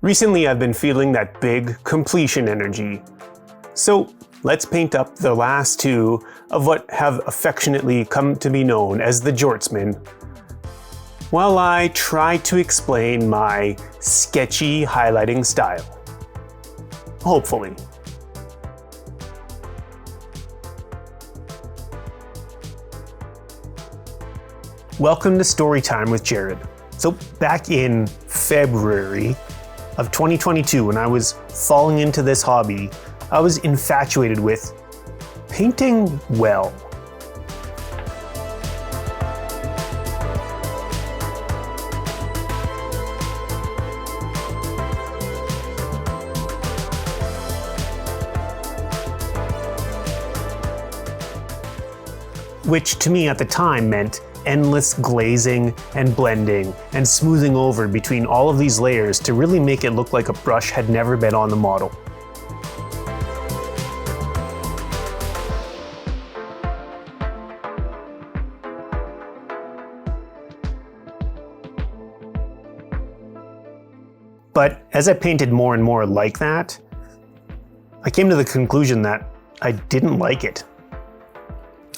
Recently I've been feeling that big completion energy. So let's paint up the last two of what have affectionately come to be known as the jortsmen, while I try to explain my sketchy highlighting style. Hopefully. Welcome to Storytime with Jared. So back in February of 2022, when I was falling into this hobby, I was infatuated with painting well. Which to me at the time meant endless glazing and blending and smoothing over between all of these layers to really make it look like a brush had never been on the model. But as I painted more and more like that, I came to the conclusion that I didn't like it.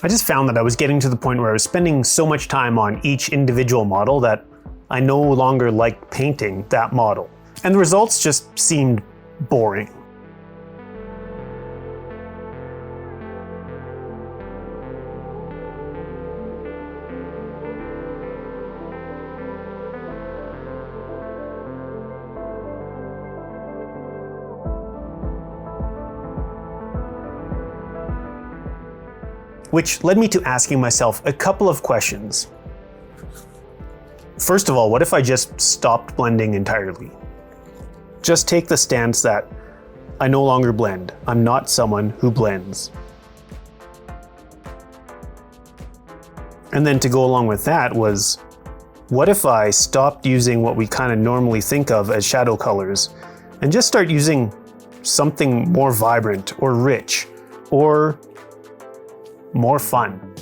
I just found that I was getting to the point where I was spending so much time on each individual model that I no longer liked painting that model. And the results just seemed boring. Which led me to asking myself a couple of questions. First of all, what if I just stopped blending entirely? Just take the stance that I no longer blend. I'm not someone who blends. And then to go along with that was, what if I stopped using what we kind of normally think of as shadow colors and just start using something more vibrant or rich or more fun?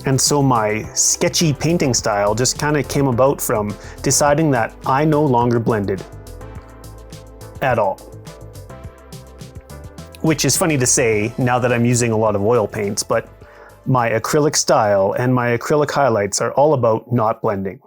And so my sketchy painting style just kind of came about from deciding that I no longer blended at all. Which is funny to say now that I'm using a lot of oil paints, but my acrylic style and my acrylic highlights are all about not blending.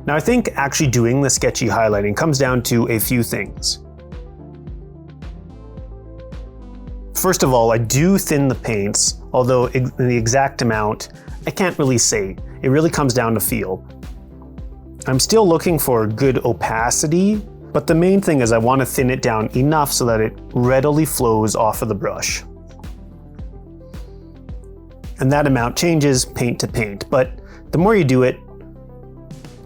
Now I think actually doing the sketchy highlighting comes down to a few things. First of all, I do thin the paints, although the exact amount, I can't really say. It really comes down to feel. I'm still looking for good opacity, but the main thing is I want to thin it down enough so that it readily flows off of the brush. And that amount changes paint to paint, but the more you do it,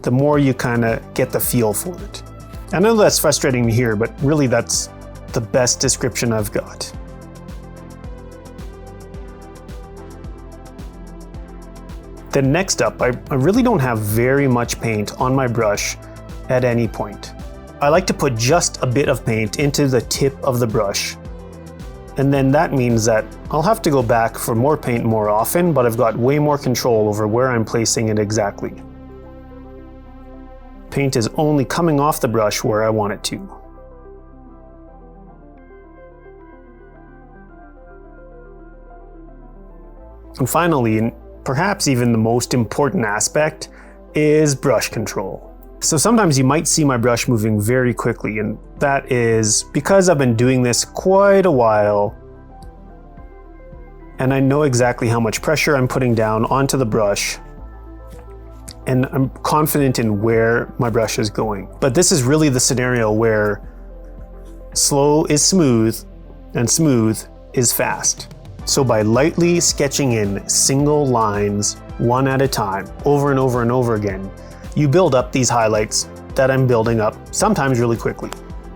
the more you kind of get the feel for it. I know that's frustrating to hear, but really that's the best description I've got. Then next up, I really don't have very much paint on my brush at any point. I like to put just a bit of paint into the tip of the brush. And then that means that I'll have to go back for more paint more often, but I've got way more control over where I'm placing it exactly. Paint is only coming off the brush where I want it to. And finally, and perhaps even the most important aspect, is brush control. So sometimes you might see my brush moving very quickly, and that is because I've been doing this quite a while. and I know exactly how much pressure I'm putting down onto the brush, and I'm confident in where my brush is going. But this is really the scenario where slow is smooth and smooth is fast. So by lightly sketching in single lines, one at a time, over and over and over again, you build up these highlights that I'm building up, sometimes really quickly.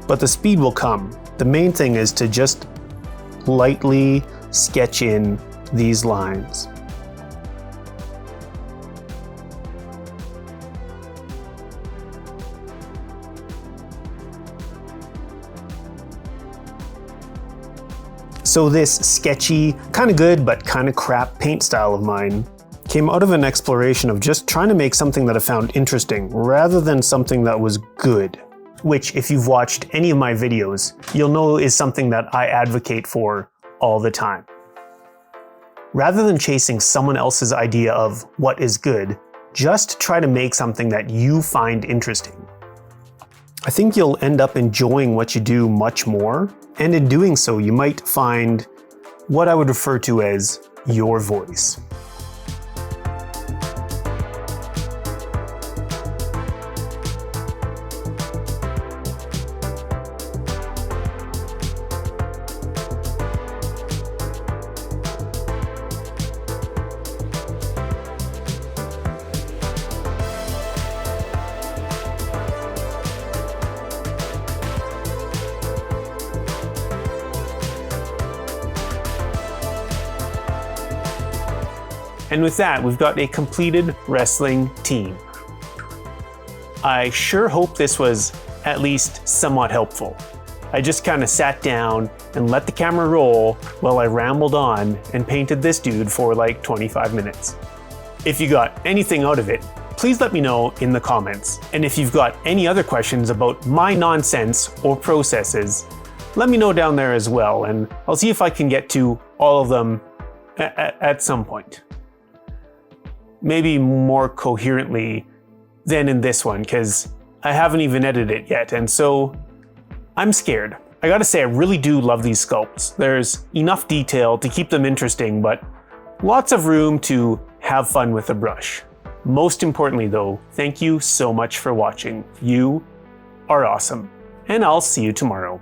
But the speed will come. The main thing is to just lightly sketch in these lines. So this sketchy, kind of good but kind of crap paint style of mine came out of an exploration of just trying to make something that I found interesting rather than something that was good. Which, if you've watched any of my videos, you'll know is something that I advocate for all the time. Rather than chasing someone else's idea of what is good, just try to make something that you find interesting. I think you'll end up enjoying what you do much more, and in doing so, you might find what I would refer to as your voice. And with that, we've got a completed wrestling team. I sure hope this was at least somewhat helpful. I just kind of sat down and let the camera roll while I rambled on and painted this dude for like 25 minutes. If you got anything out of it, please let me know in the comments. And if you've got any other questions about my nonsense or processes, let me know down there as well, and I'll see if I can get to all of them at some point. Maybe more coherently than in this one, because I haven't even edited it yet, and so I'm scared. I gotta say, I really do love these sculpts. There's enough detail to keep them interesting, but lots of room to have fun with the brush. Most importantly though, thank you so much for watching. You are awesome, and I'll see you tomorrow.